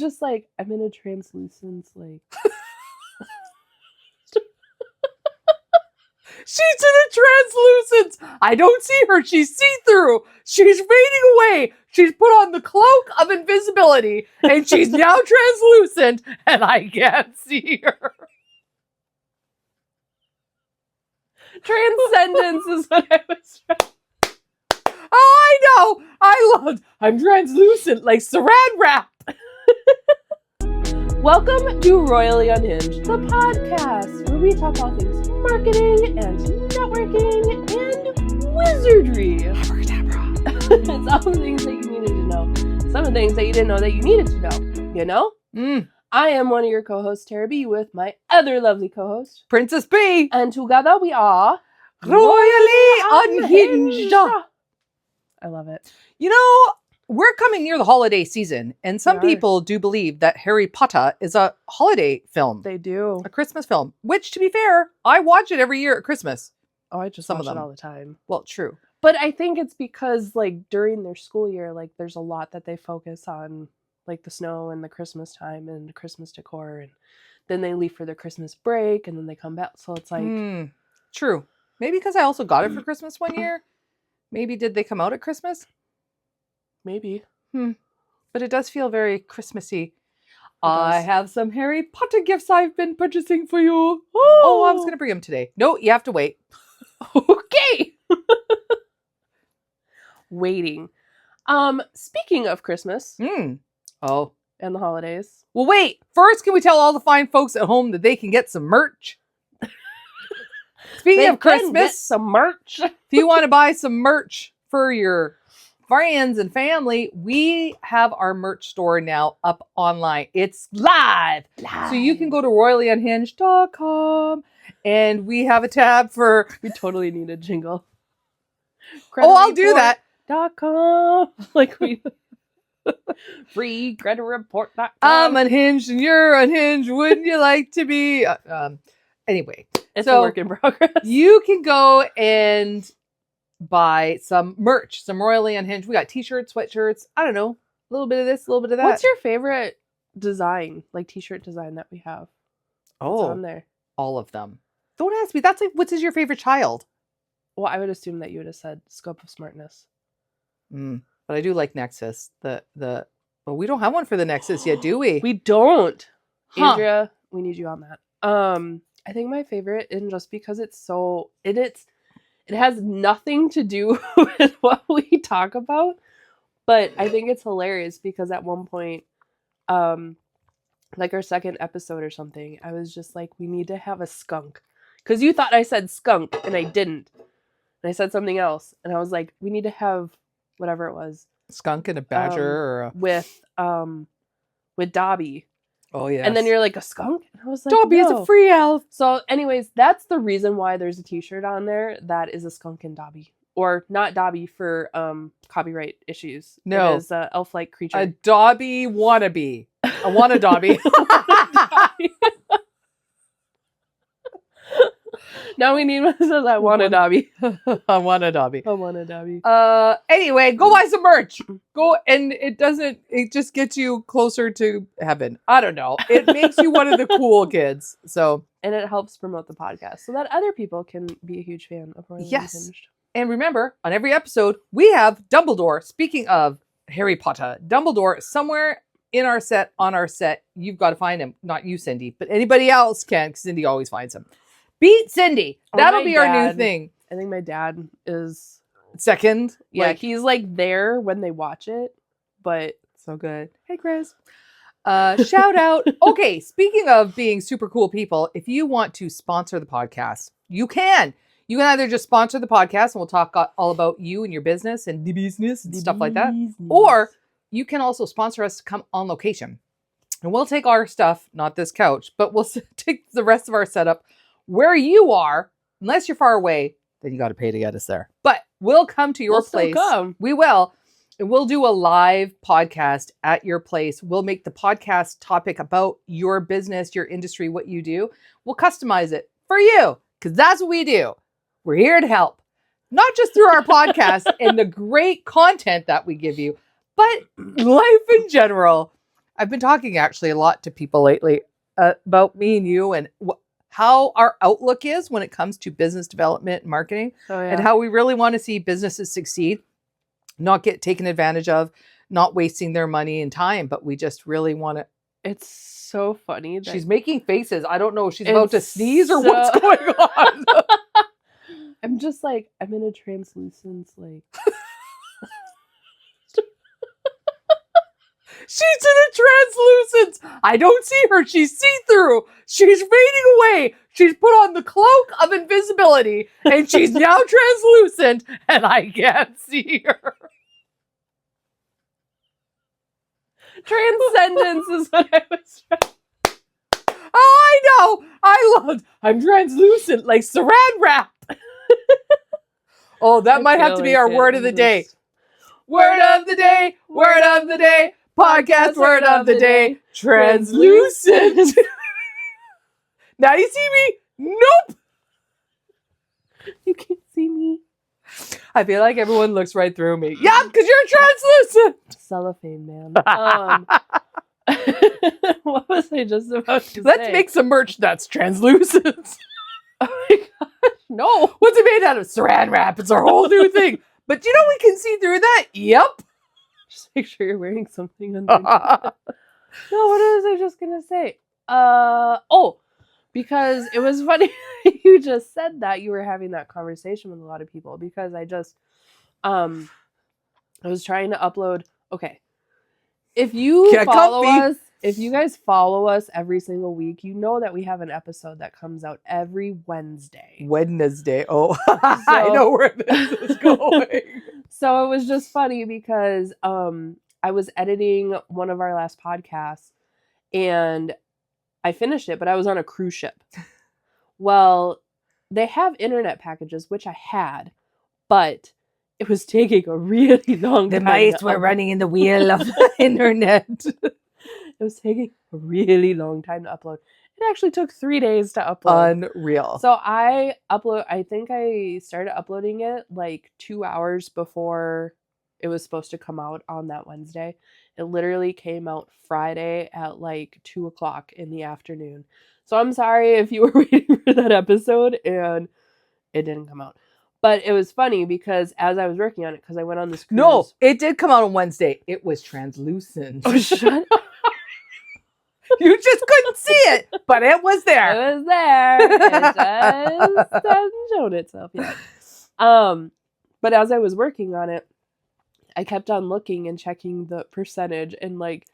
just like, I'm in a translucent, like... She's in a translucent. I don't see her. She's see-through. She's fading away. She's put on the cloak of invisibility, and she's now translucent, and I can't see her. Transcendence is what I was trying. Oh, I know. I'm translucent like saran wrap. Welcome to Royally Unhinged, the podcast where we talk all things marketing and networking and wizardry. Abracadabra. It's all the things that you needed to know. Some of the things that you didn't know that you needed to know. You know? I am one of your co-hosts, Tara B, with my other lovely co-host, Princess B. and together we are Royally Unhinged. I love it. You know, we're coming near the holiday season, and some people do believe that Harry Potter is a holiday film. They do. A Christmas film, which, to be fair, I watch it every year at Christmas. Oh, I just watch it all the time. Well, true. But I think it's because, like, during their school year, like, there's a lot that they focus on, like, the snow and the Christmas time and the Christmas decor, and then they leave for their Christmas break, and then they come back. So it's like... True. Maybe because I also got it for Christmas one year. Maybe did they come out at Christmas? Maybe. But it does feel very Christmassy. I have some Harry Potter gifts I've been purchasing for you. Oh, I was going to bring them today. No, you have to wait. Okay. Waiting. Speaking of Christmas. Oh. And the holidays. Well, wait. First, can we tell all the fine folks at home that they can get some merch? Speaking of Christmas, get some merch. If you want to buy some merch for your friends and family, we have our merch store now up online. It's live. So you can go to royallyunhinged.com and we have a tab for... We totally need a jingle. I'll do that. .com. Like we... Free creditreport.com. I'm unhinged and you're unhinged. Wouldn't you like to be? Anyway. It's a work in progress. You can go and buy some merch, some Royally Unhinged. We got t-shirts, sweatshirts. I don't know. A little bit of this, a little bit of that. What's your favorite design, like t-shirt design that we have? What's on there? All of them. Don't ask me. That's like, what is your favorite child? Well, I would assume that you would have said Scope of Smartness. But I do like Nexus. But we don't have one for the Nexus yet, do we? We don't. Andrea, we need you on that. I think my favorite, and just because it's so it has nothing to do with what we talk about, but I think it's hilarious because at one point, like our second episode or something, I was just like, we need to have a skunk, because you thought I said skunk and I didn't, and I said something else, and I was like, we need to have whatever it was, skunk and a badger or with Dobby. Oh, yeah. And then you're like, a skunk? And I was like, Dobby is a free elf. So anyways, that's the reason why there's a t-shirt on there that is a skunk and Dobby. Or not Dobby for copyright issues. No. It is an elf-like creature. A Dobby wannabe. A wanna-Dobby. Now we need one that says, I want a Dobby. I want a Dobby. I want a Dobby. Anyway, go buy some merch. Go, and it just gets you closer to heaven. I don't know. It makes you one of the cool kids. So, and it helps promote the podcast so that other people can be a huge fan of Royally Unhinged. And remember, on every episode, we have Dumbledore. Speaking of Harry Potter, Dumbledore somewhere in our set, on our set. You've got to find him. Not you, Cindy, but anybody else can, because Cindy always finds him. Beat Cindy. That'll be our new thing. I think my dad is second. Yeah, he's like there when they watch it, but so good. Hey, Chris. Shout out. Okay, speaking of being super cool people, if you want to sponsor the podcast, you can. You can either just sponsor the podcast and we'll talk all about you and your business and the business and stuff like that. Or you can also sponsor us to come on location. And we'll take our stuff, not this couch, but we'll take the rest of our setup where you are. Unless you're far away, then you got to pay to get us there. But we'll come to your place. We will. And we'll do a live podcast at your place. We'll make the podcast topic about your business, your industry, what you do. We'll customize it for you because that's what we do. We're here to help, not just through our podcast and the great content that we give you, but life in general. I've been talking actually a lot to people lately about me and you and how our outlook is when it comes to business development and marketing, and how we really want to see businesses succeed, not get taken advantage of, not wasting their money and time, but we just really want to. It's so funny that she's making faces. I don't know if she's about to sneeze or what's going on. I'm just like, I'm in a translucence, like. She's in a translucence. I don't see her. She's see-through. She's fading away. She's put on the cloak of invisibility, and she's now translucent, and I can't see her. Transcendence is what I was trying. Oh, I know. I'm translucent, like saran wrap. Oh, that might have to be our word of the day. Word of the day. Word of the day. Podcast word of the day. Translucent. Now you see me? Nope. You can't see me. I feel like everyone looks right through me. Yeah, because you're translucent. Cellophane, man. What was I just about to say? Let's make some merch that's translucent. Oh my gosh, no. What's it made out of? Saran wrap. It's our whole new thing. But you know we can see through that? Yep. Just make sure you're wearing something underneath. No, what was I just going to say? Because it was funny you just said that you were having that conversation with a lot of people, because I just, I was trying to upload. Okay. If you if you guys follow us every single week, you know that we have an episode that comes out every Wednesday. Wednesday. Oh, I know where this is going. So it was just funny because I was editing one of our last podcasts and I finished it, but I was on a cruise ship. Well, they have internet packages, which I had, but it was taking a really long time. The mice were running in the wheel of the internet. It was taking a really long time to upload. It actually took 3 days to upload. Unreal. So I think I started uploading it like 2 hours before it was supposed to come out on that Wednesday. It literally came out Friday at like 2:00 in the afternoon. So I'm sorry if you were waiting for that episode and it didn't come out. But it was funny because as I was working on it, because I went on this cruise. No, it did come out on Wednesday. It was translucent. Oh, shut up. You just couldn't see it, but it was there. It was there. It just hasn't shown itself yet. But as I was working on it, I kept on looking and checking the percentage, and like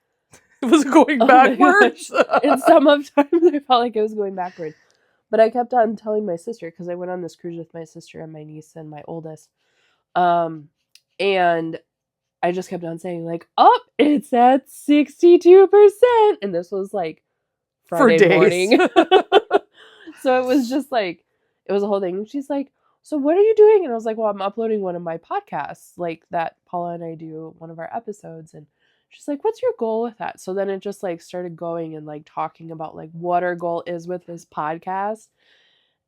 it was going backwards. And some of times I felt like it was going backwards. But I kept on telling my sister, because I went on this cruise with my sister and my niece and my oldest. And I just kept on saying, like, oh, it's at 62%. And this was like Friday morning. So it was just like, it was a whole thing. And she's like, so what are you doing? And I was like, well, I'm uploading one of my podcasts, like that Paula and I do one of our episodes. And she's like, what's your goal with that? So then it just like started going and like talking about like what our goal is with this podcast.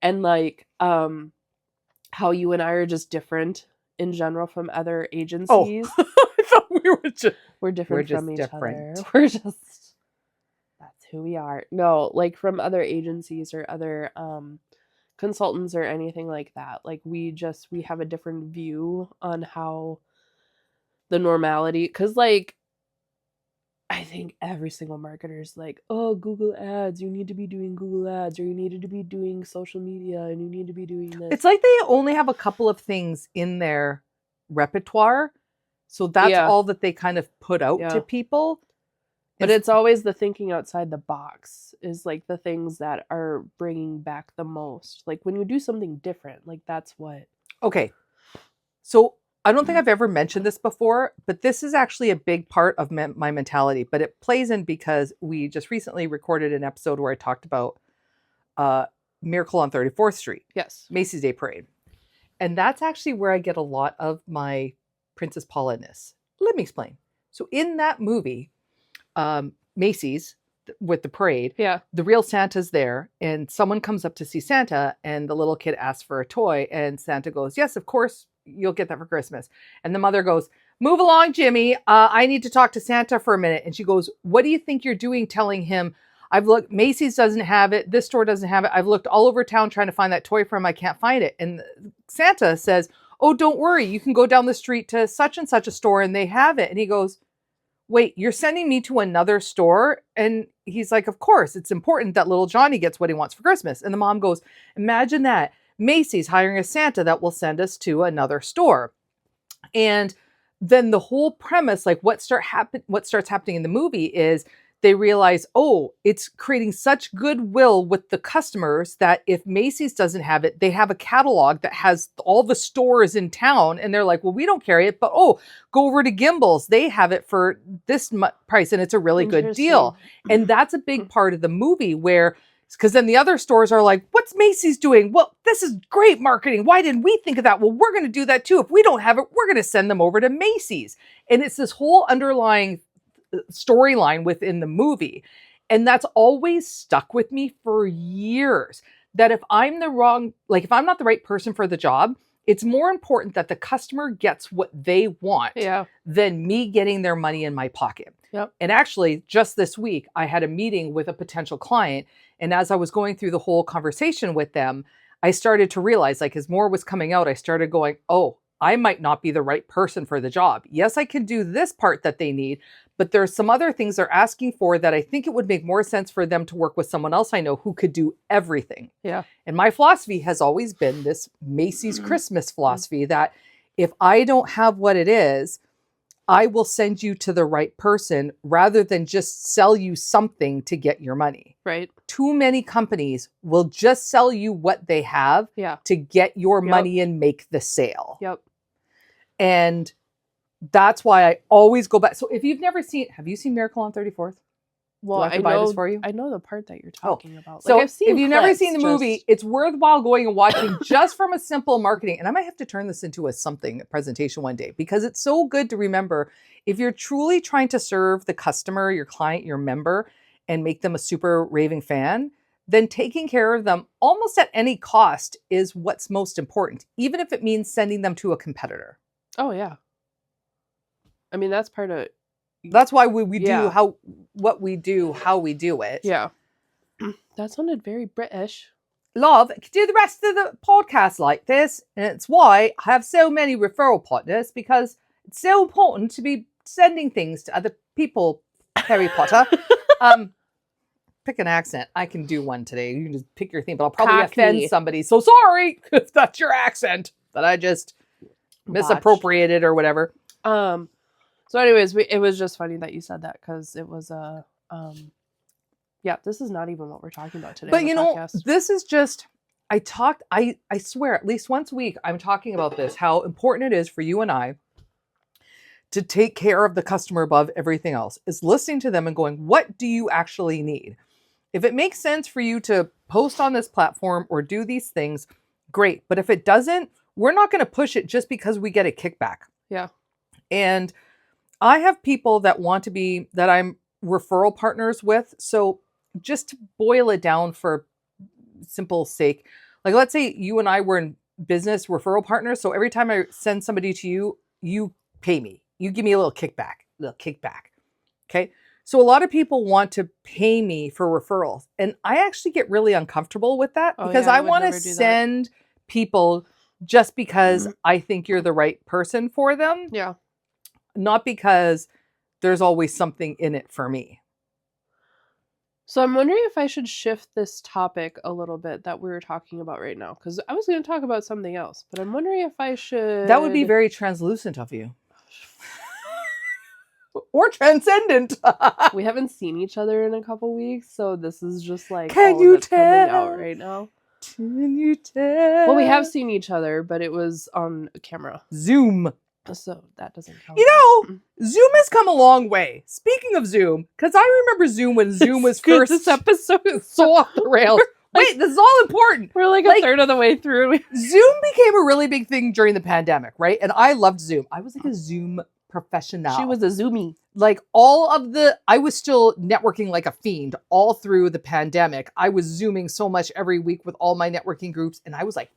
And like how you and I are just different in general from other agencies. Oh, I thought we're different from each other. We're just, that's who we are. No, like from other agencies or other consultants or anything like that. Like we have a different view on how the normality, because like I think every single marketer is like, oh, Google ads, you need to be doing Google ads, or you needed to be doing social media, and you need to be doing this. It's like they only have a couple of things in their repertoire. So that's all that they kind of put out to people. But it's always the thinking outside the box is like the things that are bringing back the most. Like when you do something different, like that's what. Okay. So I don't think I've ever mentioned this before, but this is actually a big part of my mentality. But it plays in because we just recently recorded an episode where I talked about Miracle on 34th Street. Yes. Macy's Day Parade. And that's actually where I get a lot of my Princess Paula-ness. Let me explain. So in that movie, Macy's with the parade, the real Santa's there, and someone comes up to see Santa, and the little kid asks for a toy, and Santa goes, yes, of course, you'll get that for Christmas. And the mother goes, Move along, Jimmy. I need to talk to Santa for a minute. And she goes, what do you think you're doing telling him, I've looked, Macy's doesn't have it. This store doesn't have it. I've looked all over town trying to find that toy for him. I can't find it. And Santa says, oh, don't worry. You can go down the street to such and such a store and they have it. And he goes, wait, you're sending me to another store? And he's like, of course, it's important that little Johnny gets what he wants for Christmas. And the mom goes, imagine that. Macy's hiring a Santa that will send us to another store. And then the whole premise, like what starts happening in the movie is they realize, oh, it's creating such goodwill with the customers that if Macy's doesn't have it, they have a catalog that has all the stores in town. And they're like, well, we don't carry it, but oh, go over to Gimbel's. They have it for this price and it's a really good deal. And that's a big part of the movie where, because then the other stores are like, what's Macy's doing? Well, this is great marketing. Why didn't we think of that? Well, we're going to do that too. If we don't have it, we're going to send them over to Macy's. And it's this whole underlying storyline within the movie. And that's always stuck with me for years, that if I'm if I'm not the right person for the job, it's more important that the customer gets what they want than me getting their money in my pocket. Yep. And actually, just this week, I had a meeting with a potential client. And as I was going through the whole conversation with them, I started to realize, like, as more was coming out, I started going, oh, I might not be the right person for the job. Yes, I can do this part that they need, but there's some other things they're asking for that I think it would make more sense for them to work with someone else I know who could do everything. Yeah. And my philosophy has always been this Macy's Christmas philosophy that if I don't have what it is, I will send you to the right person rather than just sell you something to get your money. Right. Too many companies will just sell you what they have to get your money and make the sale. Yep. And that's why I always go back. So if you've never have you seen Miracle on 34th? Well, I buy know this for you? I know the part that you're talking about. So like, I've seen if you've never seen the movie, it's worthwhile going and watching just from a simple marketing. And I might have to turn this into a presentation one day because it's so good to remember. If you're truly trying to serve the customer, your client, your member, and make them a super raving fan, then taking care of them almost at any cost is what's most important, even if it means sending them to a competitor. Oh, yeah. I mean, that's part of... That's why we do what we do, how we do it. Yeah. That sounded very British. Love, I could do the rest of the podcast like this. And it's why I have so many referral partners, because it's so important to be sending things to other people, Harry Potter. Pick an accent. I can do one today. You can just pick your theme, but I'll probably offend somebody. So sorry if that's your accent that I just misappropriated or whatever. So anyways, it was just funny that you said that because it was this is not even what we're talking about today. But you know, this is just, I swear at least once a week, I'm talking about this, how important it is for you and I to take care of the customer above everything else, is listening to them and going, what do you actually need? If it makes sense for you to post on this platform or do these things, great. But if it doesn't, we're not going to push it just because we get a kickback. Yeah. And I have people that I'm referral partners with. So just to boil it down for simple sake, like let's say you and I were in business referral partners. So every time I send somebody to you, you pay me. You give me a little kickback. Okay. So a lot of people want to pay me for referrals. And I actually get really uncomfortable with that because I want to send people just because I think you're the right person for them. Yeah. Not because there's always something in it for me. So I'm wondering if I should shift this topic a little bit that we're talking about right now. Because I was going to talk about something else, but I'm wondering if I should... That would be very translucent of you. Or transcendent. We haven't seen each other in a couple weeks, so this is just like... Can you tell? Coming out right now. Can you tell? Well, we have seen each other, but it was on camera. Zoom. So that doesn't count. You know, Zoom has come a long way. Speaking of Zoom, because I remember Zoom when Zoom was first... This episode is so off the rails. Wait, this is all important. We're like a third of the way through. Zoom became a really big thing during the pandemic, right? And I loved Zoom. I was like a Zoom professional. She was a Zoomie. Like I was still networking like a fiend all through the pandemic. I was Zooming so much every week with all my networking groups. And I was like,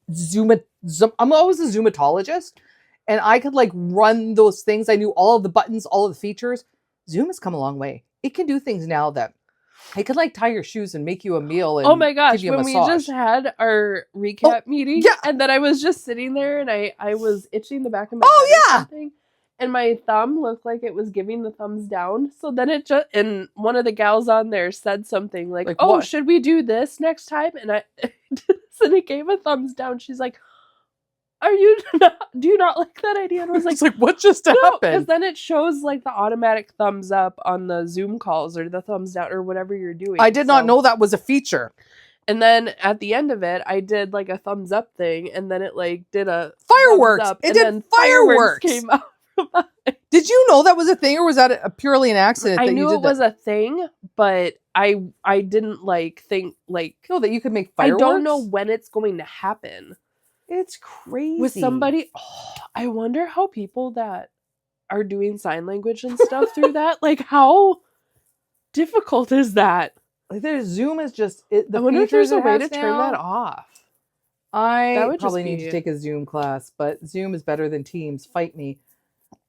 I'm always a Zoomatologist. and I could like run those things. I knew all of the buttons, all of the features. Zoom has come a long way. It can do things now that it could like tie your shoes and make you a meal and oh my gosh, give you a when we massage. just had our recap meeting, yeah. and then I was just sitting there and I was itching the back of my head or something, and my thumb looked like it was giving the thumbs down. So then it just, and one of the gals on there said something like oh, what? should we do this next time? And I and it gave a thumbs down. She's like, do you not like that idea? And I was like, it's like, what just happened? Because then it shows like the automatic thumbs up on the Zoom calls or the thumbs down or whatever you're doing. I did not know that was a feature. And then at the end of it, I did like a thumbs up thing, and then it like did a fireworks. Thumbs up, it and did then fireworks. Came out. Did you know that was a thing, or was that purely an accident? I that knew you did it was a thing, but I didn't like think like no that you could make fireworks. I don't know when it's going to happen. It's crazy. With somebody, I wonder how people that are doing sign language and stuff through that, like how difficult is that? Like Zoom is just I wonder if there's a way to turn that off. I would probably need to take a Zoom class, but Zoom is better than Teams. Fight me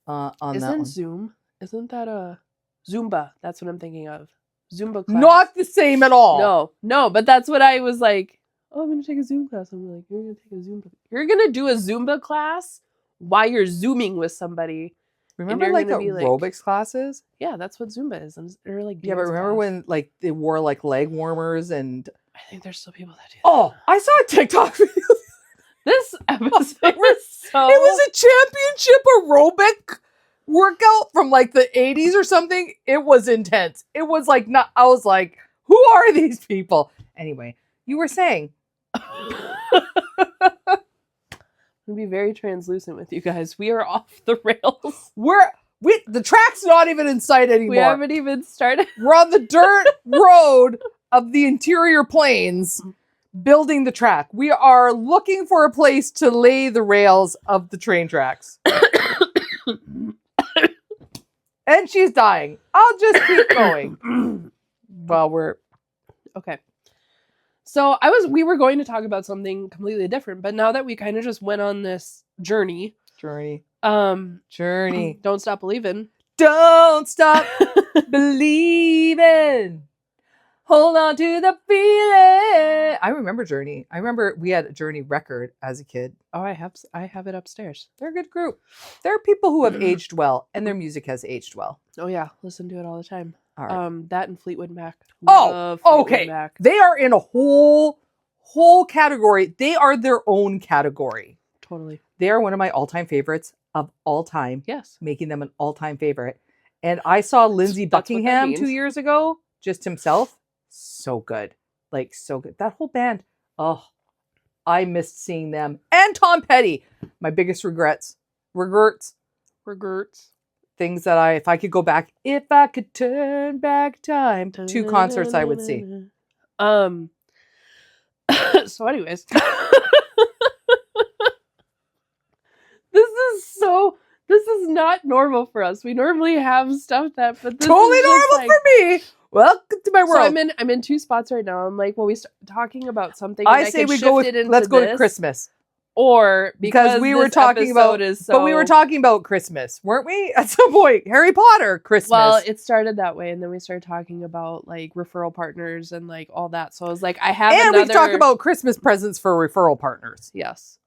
on that one. Isn't Zoom? Isn't that a Zumba? That's what I'm thinking of. Zumba class. Not the same at all. No, but that's what I was like. Oh, I'm going to take a Zoom class. I'm like, you're going to take a Zumba. You're going to do a Zumba class while you're Zooming with somebody. Remember like aerobics classes? Yeah, that's what Zumba is. And they're like yeah, but remember when like they wore like leg warmers and... I think there's still people that do that. Oh, I saw a TikTok video. This episode was so... It was a championship aerobic workout from like the 80s or something. It was intense. It was like, not. I was like, who are these people? Anyway, you were saying... I'm gonna be very translucent with you guys. We are off the rails. The track's not even in sight anymore. We haven't even started. We're on the dirt road of the interior plains building the track. We are looking for a place to lay the rails of the train tracks. And she's dying. I'll just keep going. While we're okay. So we were going to talk about something completely different, but now that we kind of just went on this journey. Journey. Don't stop believing. Don't stop believing. Hold on to the feeling. I remember Journey. I remember we had a Journey record as a kid. Oh, I have it upstairs. They're a good group. There are people who have aged well, and their music has aged well. Oh yeah, listen to it all the time. All right. That and Fleetwood Mac. Okay. Mac. They are in a whole category. They are their own category. Totally. They are one of my all-time favorites of all time. Yes. Making them an all-time favorite. And I saw Lindsey Buckingham 2 years ago, just himself. So good. Like, so good. That whole band. Oh, I missed seeing them. And Tom Petty. My biggest regrets. Regrets. Things that if I could go back, if I could turn back time, 2 concerts I would see. So anyways. This is not normal for us. We normally have stuff but this totally is normal like, for me. Welcome to my world. So I'm in 2 spots right now. I'm like, well, we start talking about something. I say we go with, let's go to Christmas. Or because we were talking about but we were talking about Christmas, weren't we? At some point, Harry Potter Christmas. Well, it started that way, and then we started talking about like referral partners and like all that. So I was like, I have and we talk about Christmas presents for referral partners. Yes.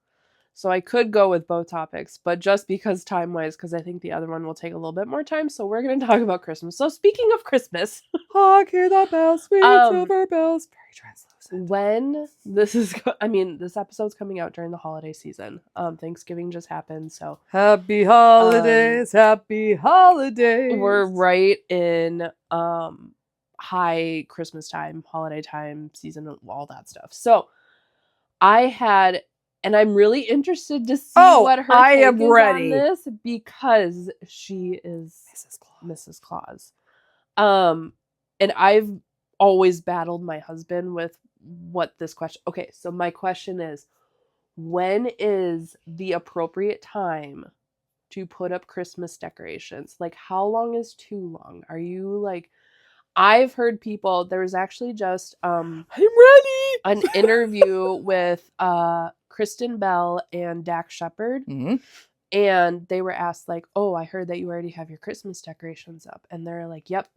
So I could go with both topics, but just because time-wise, because I think the other one will take a little bit more time, so we're going to talk about Christmas. So speaking of Christmas, hark, hear the bells, sweet silver bells. Very translucent. When this episode's coming out during the holiday season. Thanksgiving just happened, so happy holidays, happy holidays. We're right in high Christmas time, holiday time, season, all that stuff. So and I'm really interested to see what her take is on this because she is Mrs. Claus. And I've always battled my husband with what this question. Okay, so my question is, when is the appropriate time to put up Christmas decorations? Like, how long is too long? Are you like... I've heard people... There was actually just... I'm ready! An interview with... Kristen Bell and Dak Shepard. Mm-hmm. And they were asked like, oh, I heard that you already have your Christmas decorations up. And they're like, yep,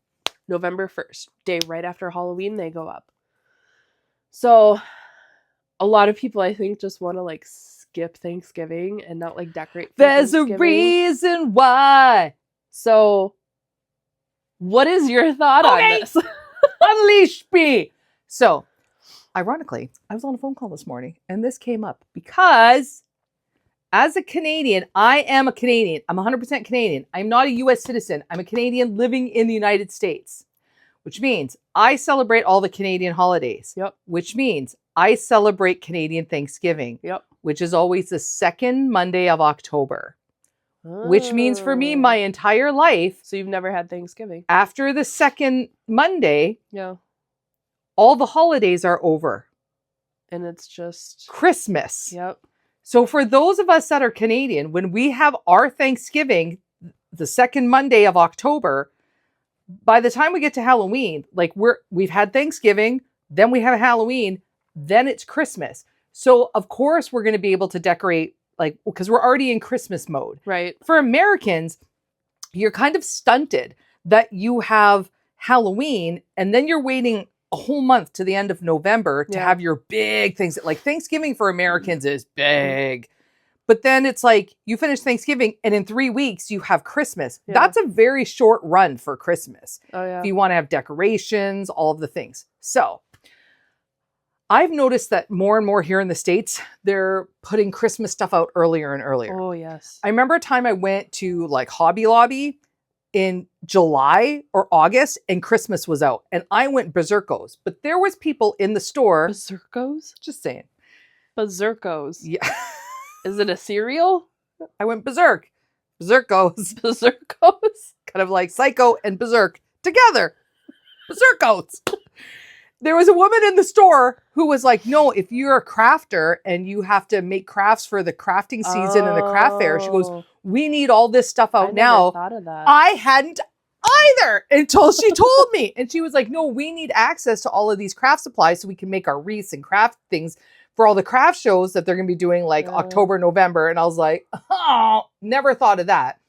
November 1st, day right after Halloween, they go up. So a lot of people, I think, just want to like skip Thanksgiving and not like decorate for There's a Thanksgiving. reason why. So what is your thought on this? Unleash me. So, ironically, I was on a phone call this morning and this came up because as a Canadian, I am a Canadian. I'm 100% Canadian. I'm not a US citizen. I'm a Canadian living in the United States, which means I celebrate all the Canadian holidays. Yep. Which means I celebrate Canadian Thanksgiving. Yep. Which is always the second Monday of October. Which means for me, my entire life. So you've never had Thanksgiving? After the second Monday, yeah, all the holidays are over. And it's just Christmas. Yep. So for those of us that are Canadian, when we have our Thanksgiving, the second Monday of October, by the time we get to Halloween, like we've had Thanksgiving, then we have Halloween, then it's Christmas. So of course we're going to be able to decorate, like, because we're already in Christmas mode. Right. For Americans, you're kind of stunted that you have Halloween and then you're waiting a whole month to the end of November to have your big things. Like Thanksgiving for Americans is big. But then it's like you finish Thanksgiving and in 3 weeks you have Christmas. Yeah. That's a very short run for Christmas. Oh, yeah. If you want to have decorations, all of the things. So I've noticed that more and more here in the States, they're putting Christmas stuff out earlier and earlier. Oh, yes. I remember a time I went to like Hobby Lobby in July or August and Christmas was out and I went berserkos, but there was people in the store. Berserkos? Just saying. Berserkos. Yeah. Is it a cereal? I went berserk. Berserkos. Berserkos? Kind of like Psycho and Berserk together. Berserkos. There was a woman in the store who was like, no, if you're a crafter and you have to make crafts for the crafting season and the craft fair, she goes, we need all this stuff out now. I never thought of that. I hadn't either until she told me. And she was like, no, we need access to all of these craft supplies so we can make our wreaths and craft things for all the craft shows that they're going to be doing like October, November. And I was like, oh, never thought of that.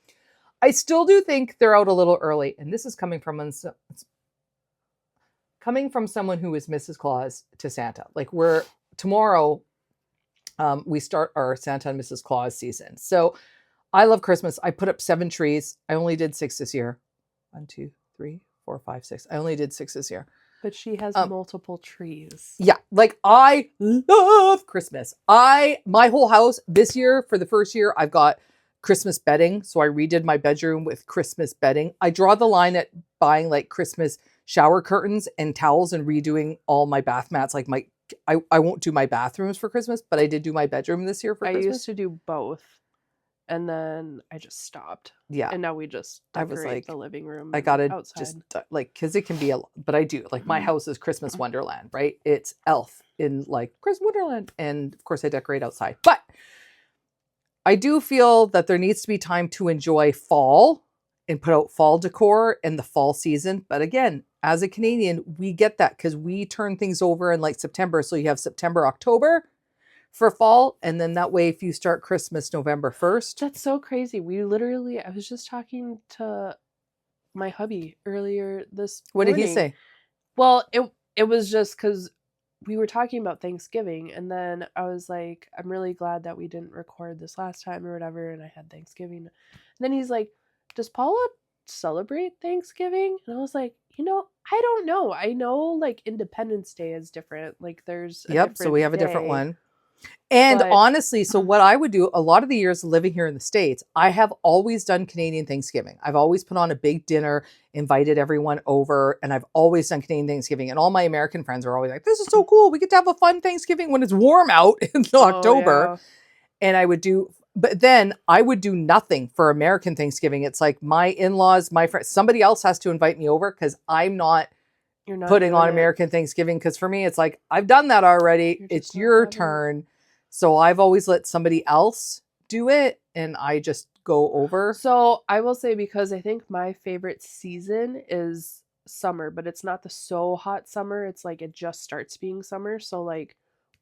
I still do think they're out a little early. And this is coming from someone who is Mrs. Claus to Santa. Like tomorrow, we start our Santa and Mrs. Claus season. So I love Christmas. I put up 7 trees. I only did 6 this year. 1, 2, 3, 4, 5, 6. I only did 6 this year. But she has multiple trees. Yeah. Like I love Christmas. My whole house this year, for the first year, I've got Christmas bedding. So I redid my bedroom with Christmas bedding. I draw the line at buying like Christmas shower curtains and towels and redoing all my bath mats. Like I won't do my bathrooms for Christmas, but I did do my bedroom this year for Christmas. I used to do both. And then I just stopped. Yeah. And now we just decorate I was like, the living room. I gotta outside. just like, cause it can be but I do like my house is Christmas Wonderland, right? It's Elf in like Christmas Wonderland. And of course I decorate outside, but I do feel that there needs to be time to enjoy fall and put out fall decor in the fall season. But again, as a Canadian, we get that because we turn things over in like September. So you have September, October for fall. And then that way, if you start Christmas November 1st. That's so crazy. I was just talking to my hubby earlier this morning. What did he say? Well, it was just because we were talking about Thanksgiving. And then I was like, I'm really glad that we didn't record this last time or whatever. And I had Thanksgiving. And then he's like, does Paula celebrate Thanksgiving? And I was like, I don't know. I know like Independence Day is different. Like there's so we have a different one. And honestly, so what I would do a lot of the years living here in the States, I have always done Canadian Thanksgiving. I've always put on a big dinner, invited everyone over, and I've always done Canadian Thanksgiving. And all my American friends are always like, this is so cool. We get to have a fun Thanksgiving when it's warm out in October. Yeah. And but then I would do nothing for American Thanksgiving. It's like my in-laws, my friends, somebody else has to invite me over because I'm not putting on American Thanksgiving. Because for me, it's like, I've done that already. It's your turn. So I've always let somebody else do it and I just go over. So I will say, because I think my favorite season is summer, but it's not the so hot summer. It's like it just starts being summer. So like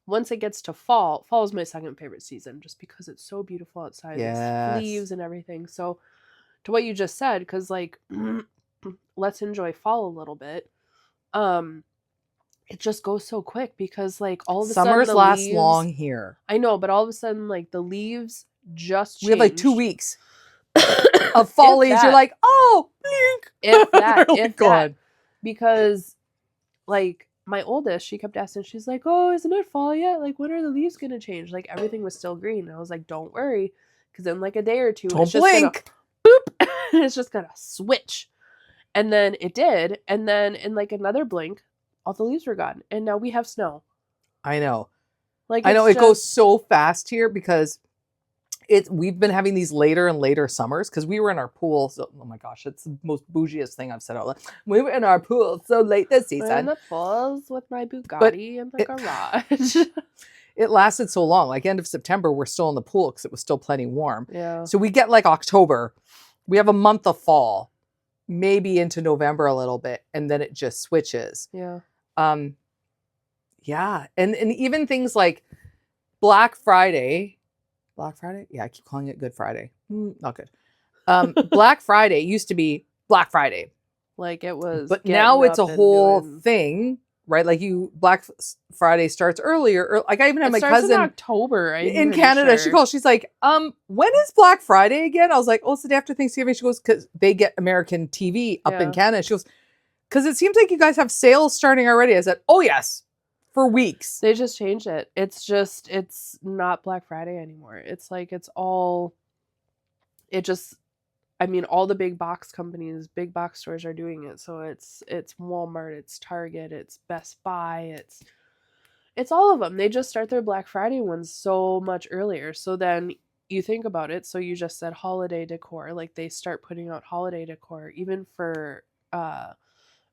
once it gets to fall is my second favorite season just because it's so beautiful outside. Yes. There's leaves and everything. So to what you just said, because like let's enjoy fall a little bit. It just goes so quick because like all of a sudden Summers the last leaves, long here. I know, but all of a sudden like the leaves just changed. We have like 2 weeks of fall leaves. You're like, oh, blink. If that, Really if gone. that, because like my oldest, she kept asking, she's like, oh, isn't it fall yet? Like, when are the leaves gonna change? Like everything was still green. And I was like, don't worry, because in like a day or two, Don't it's just blink. gonna boop, and it's just gonna switch. And then it did, and then in like another blink, all the leaves were gone, and now we have snow. I know. Like I know it's it goes so fast here because we've been having these later and later summers because we were in our pool. So, oh my gosh, it's the most bougiest thing I've said out loud. We were in our pool so late this I'm in season. the falls with my Bugatti in the garage. It lasted so long. Like end of September, we're still in the pool because it was still plenty warm. Yeah. So we get like October. We have a month of fall, maybe into November a little bit, and then it just switches. Yeah. Yeah. And even things like Black Friday. Black Friday? Yeah, I keep calling it Good Friday. Not good. Black Friday used to be Black Friday. Like it was. But now it's a whole thing, right? Like Black Friday starts earlier. Or like I even had my cousin in October in Canada. Sure. She calls. She's like, when is Black Friday again? I was like, oh, it's the day after Thanksgiving. She goes, because they get American TV up in Canada. She goes, because it seems like you guys have sales starting already. I said, oh yes, for weeks. They just changed it. It's not Black Friday anymore. It's like all the big box companies, big box stores are doing it. So it's Walmart, it's Target, it's Best Buy, it's all of them. They just start their Black Friday ones so much earlier. So then you think about it. So you just said holiday decor. Like they start putting out holiday decor even for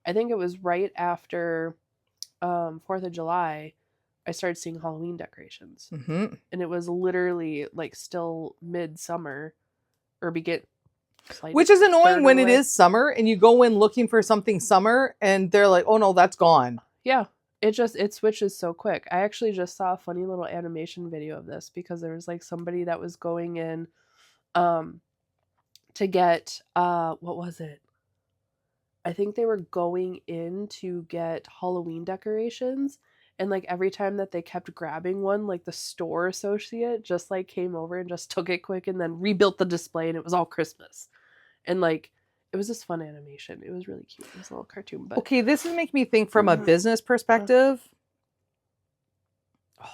I think it was right after 4th of July, I started seeing Halloween decorations. Mm-hmm. And it was literally like still midsummer or which is annoying when it is summer and you go in looking for something summer and they're like, oh no, that's gone. Yeah. It switches so quick. I actually just saw a funny little animation video of this because there was like somebody that was going in to get what was it? I think they were going in to get Halloween decorations, and like every time that they kept grabbing one, like the store associate just like came over and just took it quick and then rebuilt the display, and it was all Christmas. And like it was this fun animation. It was really cute. It was a little cartoon. But okay, this is making me think from a business perspective. Oh,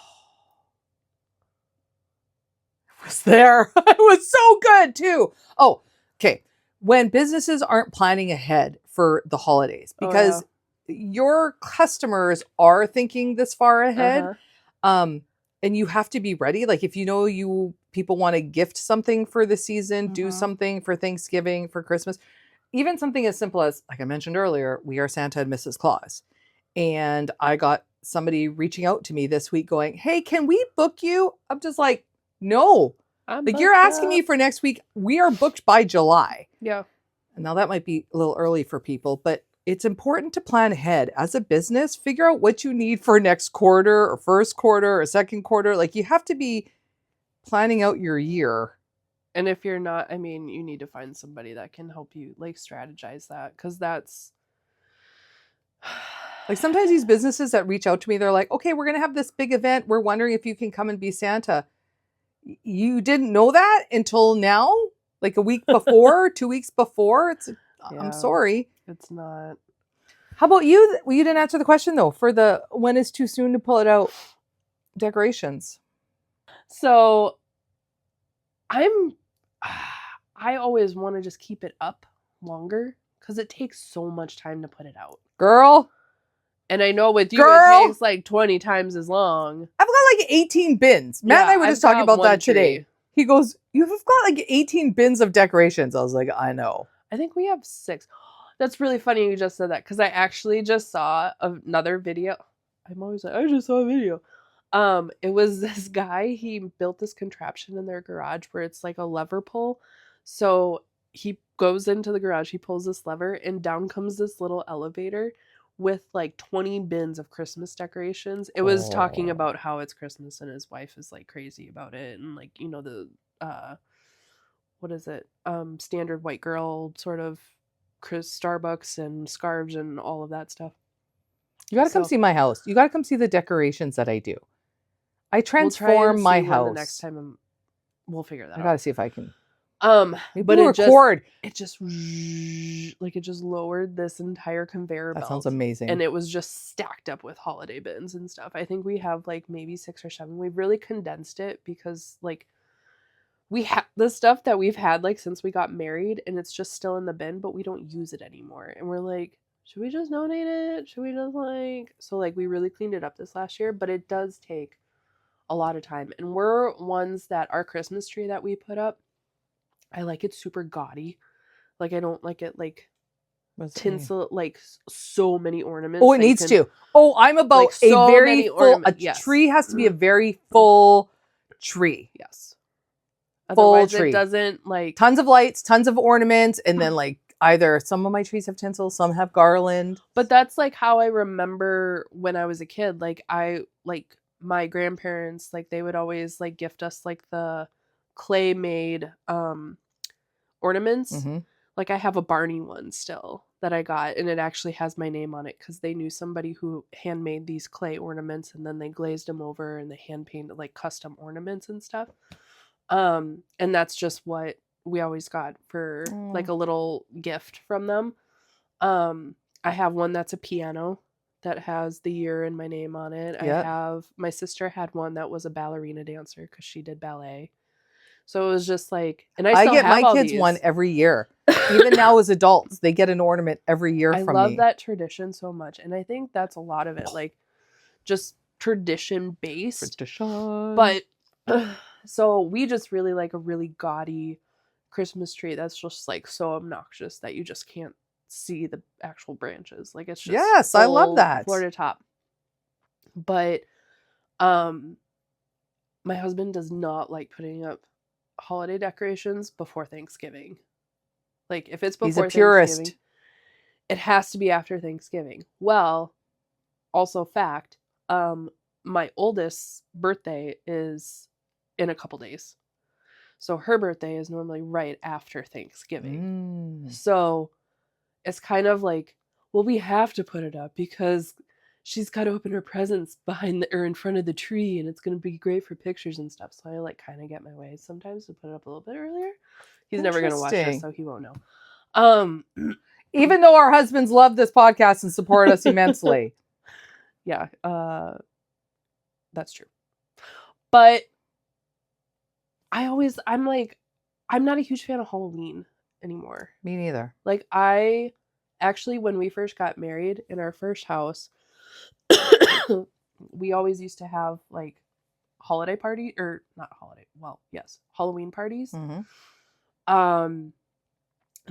it was there. It was so good too. Oh, okay. When businesses aren't planning ahead for the holidays, because your customers are thinking this far ahead, and you have to be ready. Like if you know people want to gift something for the season, do something for Thanksgiving, for Christmas, even something as simple as, like I mentioned earlier, we are Santa and Mrs. Claus. And I got somebody reaching out to me this week going, hey, can we book you? I'm just like, no. Like you're asking me for next week. We are booked by July. Yeah. And now that might be a little early for people, but it's important to plan ahead as a business. Figure out what you need for next quarter or first quarter or second quarter. Like you have to be planning out your year. And if you're not, I mean, you need to find somebody that can help you like strategize that, because that's like sometimes these businesses that reach out to me, they're like, okay, we're going to have this big event. We're wondering if you can come and be Santa. You didn't know that until now, like a week before, 2 weeks before. I'm sorry. It's not. How about you? Well, you didn't answer the question though, for the when is too soon to pull it out decorations. So I always want to just keep it up longer because it takes so much time to put it out. Girl. And I know with you, it takes like 20 times as long. I've got like 18 bins. Matt and I were just talking about that today. He goes, you've got like 18 bins of decorations. I was like, I know. I think we have 6. That's really funny you just said that, because I actually just saw another video. I'm always like, I just saw a video. It was this guy, he built this contraption in their garage where it's like a lever pull. So he goes into the garage, he pulls this lever, and down comes this little elevator with like 20 bins of Christmas decorations. It was talking Oh. about how it's Christmas and his wife is like crazy about it, and like, you know, the what is it? Standard white girl sort of Starbucks and scarves and all of that stuff. You got to come So see my house. You got to come see the decorations that I do. I we'll try and transform my see when the next house. time we'll figure that I out. got to see if I can. Maybe But we'll record. it just like it just lowered this entire conveyor belt. That sounds amazing. And it was just stacked up with holiday bins and stuff. I think we have like maybe 6 or 7. We've really condensed it because like we have the stuff that we've had like since we got married, and it's just still in the bin, but we don't use it anymore. And we're like, should we just donate it? Should we just like, so like we really cleaned it up this last year, but it does take a lot of time. And we're ones that our Christmas tree that we put up, I like it super gaudy. Like I don't like it like tinsel, like so many ornaments. Oh, it needs to. Oh, I'm about like, so a very many full. ornaments. A Yes. tree has to be a very full tree. Yes. Full Otherwise, tree. it doesn't like Tons of lights, tons of ornaments, and then like either some of my trees have tinsel, some have garland. But that's like how I remember when I was a kid. Like I like my grandparents, like they would always like gift us like the clay made ornaments. Mm-hmm. Like I have a Barney one still that I got, and it actually has my name on it because they knew somebody who handmade these clay ornaments, and then they glazed them over and they hand painted like custom ornaments and stuff. And that's just what we always got for like a little gift from them. I have one that's a piano that has the year and my name on it. Yep. I have, my sister had one that was a ballerina dancer because she did ballet. So it was just like, and I still get have my all kids these. one every year. Even now as adults, they get an ornament every year I from love me. that tradition so much. And I think that's a lot of it, like just tradition based. Tradition. But so we just really like a really gaudy Christmas tree that's just like so obnoxious that you just can't see the actual branches. Like it's just yes, I love that. floor to top. But my husband does not like putting up holiday decorations before Thanksgiving. Like if it's before He's a purist. Thanksgiving, it has to be after Thanksgiving. Well, also fact, my oldest's birthday is in a couple days. So her birthday is normally right after Thanksgiving. So it's kind of like, well, we have to put it up because she's got to open her presents behind or in front of the tree, and it's going to be great for pictures and stuff. So I like kind of get my way sometimes to put it up a little bit earlier. He's never going to watch this, so he won't know. Even though our husbands love this podcast and support us immensely. Yeah, that's true. But I'm not a huge fan of Halloween anymore. Me neither. Like I actually, when we first got married in our first house, we always used to have like holiday party or not holiday. Well, yes, Halloween parties. Mm-hmm. And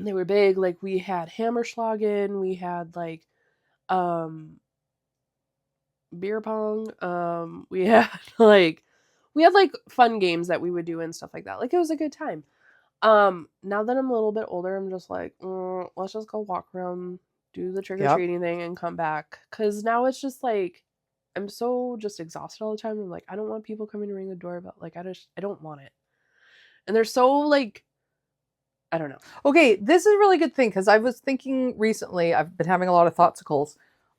they were big. Like we had Hammerschlagen, we had like beer pong. We had like fun games that we would do and stuff like that. Like it was a good time. Now that I'm a little bit older, I'm just like, let's just go walk around, do the trick-or-treating thing and come back. Cause now it's just like, I'm so just exhausted all the time. I'm like, I don't want people coming to ring the doorbell. Like I don't want it. And they're so like, I don't know. Okay, this is a really good thing because I was thinking recently, I've been having a lot of thoughtsicles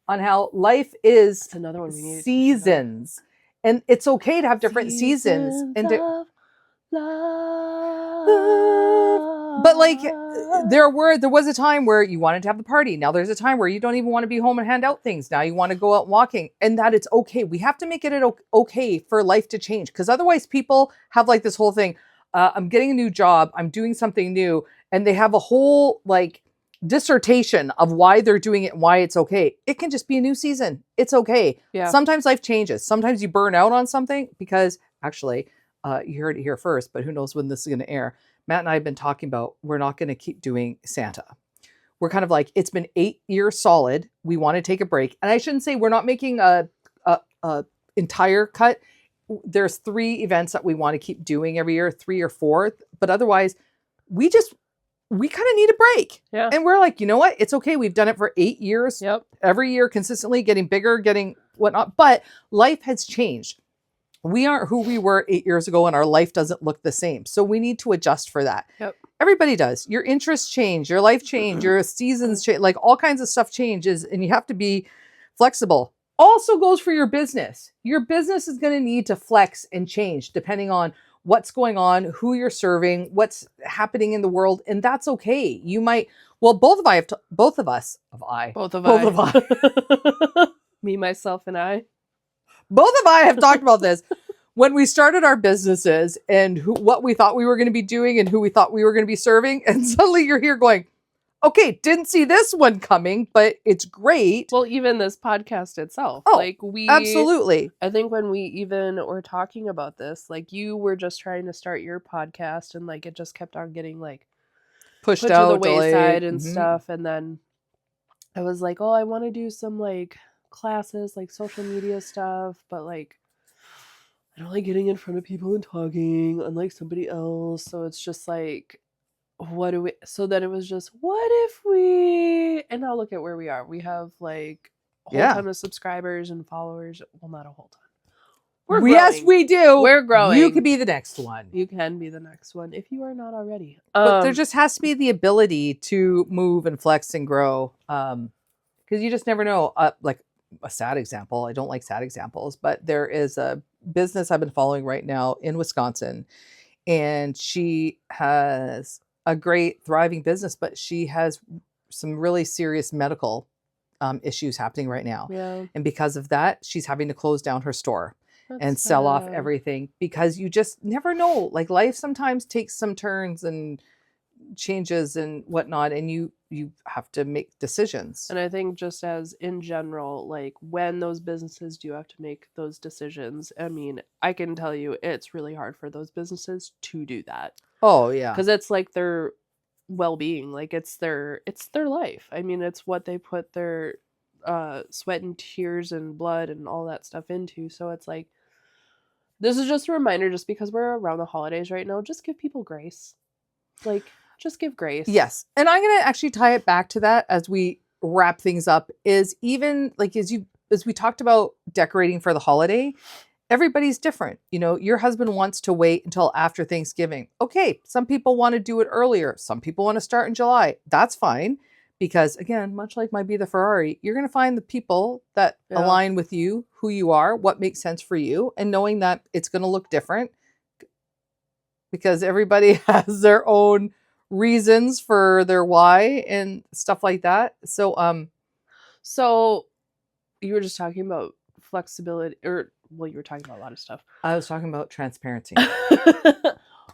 on how life is That's another one we need. seasons. And it's okay to have different seasons. And but like there was a time where you wanted to have the party. Now there's a time where you don't even want to be home and hand out things. Now you want to go out walking, and that it's okay. We have to make it okay for life to change, because otherwise people have like this whole thing. I'm getting a new job. I'm doing something new. And they have a whole like dissertation of why they're doing it and why it's okay. It can just be a new season. It's okay. Yeah. Sometimes life changes. Sometimes you burn out on something because actually, you heard it here first, but who knows when this is going to air. Matt and I have been talking about, we're not going to keep doing Santa. We're kind of like, it's been 8 years solid. We want to take a break. And I shouldn't say we're not making a entire cut. There's 3 events that we want to keep doing every year, 3 or 4, but otherwise we just we kind of need a break. Yeah. And we're like, you know what? It's okay. We've done it for 8 years. Yep. Every year consistently getting bigger, getting whatnot. But life has changed. We aren't who we were 8 years ago, and our life doesn't look the same. So we need to adjust for that. Yep. Everybody does. Your interests change, your life change, your seasons change, like all kinds of stuff changes, and you have to be flexible. Also goes for your business. Your business is going to need to flex and change depending on what's going on, who you're serving, what's happening in the world, and that's okay. You might, well, both of us, Me, myself, and I. Both of I have talked about this. When we started our businesses and what we thought we were going to be doing and who we thought we were going to be serving, and suddenly you're here going, okay, didn't see this one coming, but it's great. Well, even this podcast itself. Oh, like absolutely. I think when we even were talking about this, like you were just trying to start your podcast and like it just kept on getting like pushed put out to the wayside delayed. and stuff. And then I was like, oh, I want to do some like classes, like social media stuff, but like I don't like getting in front of people and talking unlike somebody else. So it's just like, what do we, so then it was just, what if we, and now look at where we are. We have like a whole ton of subscribers and followers. Well, not a whole ton. We're growing. Yes, we do. We're growing. You could be the next one. You can be the next one if you are not already. But there just has to be the ability to move and flex and grow. Because you just never know. Like a sad example. I don't like sad examples, but there is a business I've been following right now in Wisconsin. And she has a great thriving business, but she has some really serious medical issues happening right now. Yeah. And because of that, she's having to close down her store. That's and sell off everything because you just never know. Like life sometimes takes some turns and changes and whatnot, and you have to make decisions. And I think just as in general, like when those businesses do have to make those decisions, I mean, I can tell you it's really hard for those businesses to do that. Oh yeah. Because it's like their well-being, like it's their life. I mean, it's what they put their sweat and tears and blood and all that stuff into. So it's like, this is just a reminder, just because we're around the holidays right now, just give people grace. Like, just give grace. Yes. And I'm going to actually tie it back to that as we wrap things up, is even like, as we talked about decorating for the holiday, everybody's different. You know, your husband wants to wait until after Thanksgiving. Okay. Some people want to do it earlier. Some people want to start in July. That's fine. Because again, much like might be the Ferrari, you're going to find the people that align with you, who you are, what makes sense for you, and knowing that it's going to look different because everybody has their own reasons for their why and stuff like that. So, so you were just talking about flexibility, or well, you were talking about a lot of stuff. I was talking about transparency.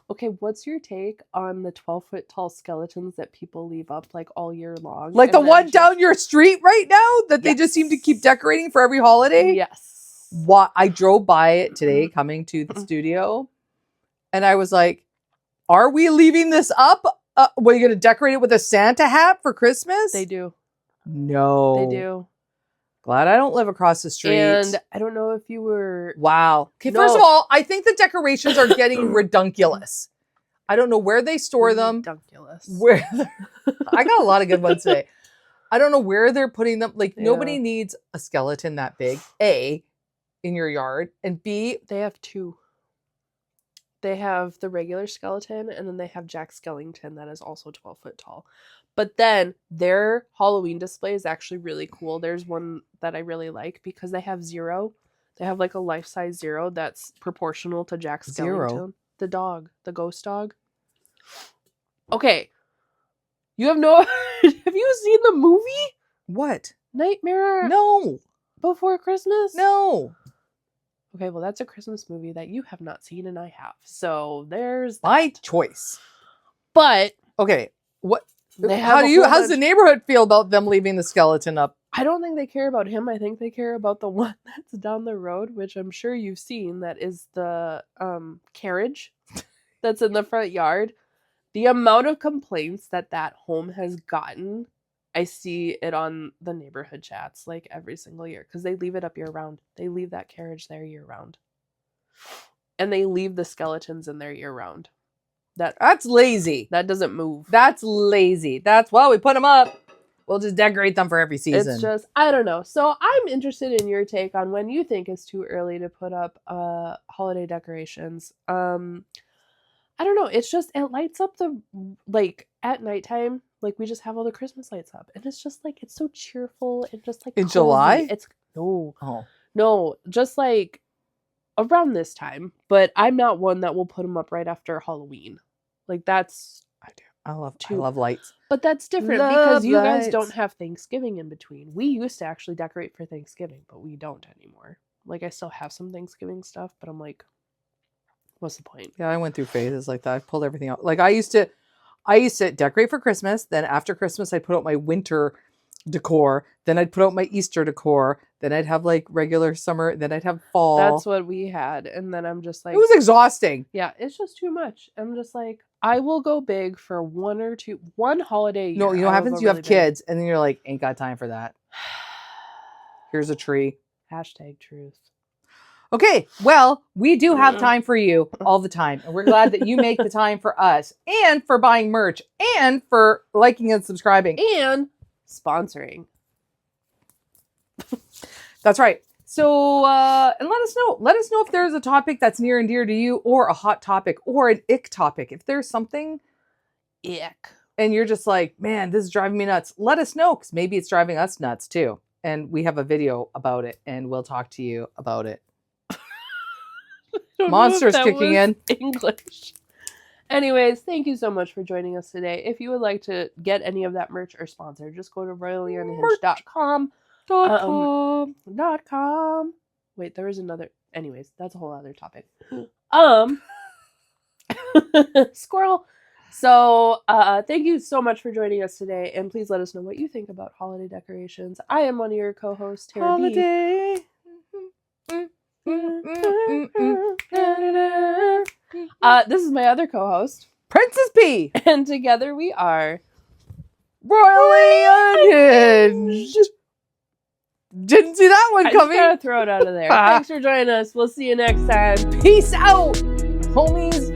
Okay, what's your take on the 12-foot tall skeletons that people leave up like all year long? Like the one down your street right now that they just seem to keep decorating for every holiday? Yes. What I drove by it today coming to the studio, and I was like, are we leaving this up? Were you going to decorate it with a Santa hat for Christmas? They do. No. They do. Glad I don't live across the street. And I don't know if you were... Wow. Okay, first of all, I think the decorations are getting redunculous. I don't know where they store them. Redunculous. I got a lot of good ones today. I don't know where they're putting them. Like, nobody needs a skeleton that big, A, in your yard, and B... They have two. They have the regular skeleton, and then they have Jack Skellington that is also 12 foot tall. But then their Halloween display is actually really cool. There's one that I really like because they have Zero. They have like a life-size Zero that's proportional to Jack Skellington. Zero? The dog. The ghost dog. Okay. You have no... Have you seen the movie? What? Nightmare? No. Before Christmas? No. Okay, well, that's a Christmas movie that you have not seen and I have. So there's that. My choice. But... Okay. What... They have how's the neighborhood feel about them leaving the skeleton up? I don't think they care about him. I think they care about the one that's down the road, which I'm sure you've seen. That is the carriage that's in the front yard. The amount of complaints that home has gotten, I see it on the neighborhood chats like every single year because they leave it up year round. They leave that carriage there year round. And they leave the skeletons in there year round. That's lazy. That doesn't move. That's lazy. Well, we put them up. We'll just decorate them for every season. It's just, I don't know. So I'm interested in your take on when you think it's too early to put up holiday decorations. I don't know. It's just, it lights up like at nighttime, like we just have all the Christmas lights up. And it's just like, it's so cheerful and just like in cozy. July? No, just like around this time. But I'm not one that will put them up right after Halloween. Like that's... I love lights. But that's different because you guys don't have Thanksgiving in between. We used to actually decorate for Thanksgiving, but we don't anymore. Like, I still have some Thanksgiving stuff, but I'm like, what's the point? Yeah, I went through phases like that. I pulled everything out. Like I used to decorate for Christmas. Then after Christmas, I'd put out my winter decor. Then I'd put out my Easter decor. Then I'd have like regular summer. Then I'd have fall. That's what we had. And then I'm just like... It was exhausting. Yeah, it's just too much. I'm just like, I will go big for one holiday a year. No, you know what happens? You have kids and then you're like, ain't got time for that. Here's a tree. #truth. Okay, well, we do have time for you all the time. And we're glad that you make the time for us and for buying merch and for liking and subscribing. And sponsoring. That's right. So, and let us know. Let us know if there's a topic that's near and dear to you or a hot topic or an ick topic. If there's something ick and you're just like, man, this is driving me nuts, let us know because maybe it's driving us nuts too. And we have a video about it and we'll talk to you about it. Monsters kicking in. English. Anyways, thank you so much for joining us today. If you would like to get any of that merch or sponsor, just go to royallyunhinged.com. .com. Wait, there is another. Anyways, that's a whole other topic. Squirrel. So, thank you so much for joining us today, and please let us know what you think about holiday decorations. I am one of your co-hosts, Tara Holiday. This is my other co-host, Princess P, and together we are Royally Unhinged. Didn't see that one coming. I just gotta throw it out of there. Thanks for joining us. We'll see you next time. Peace out, homies.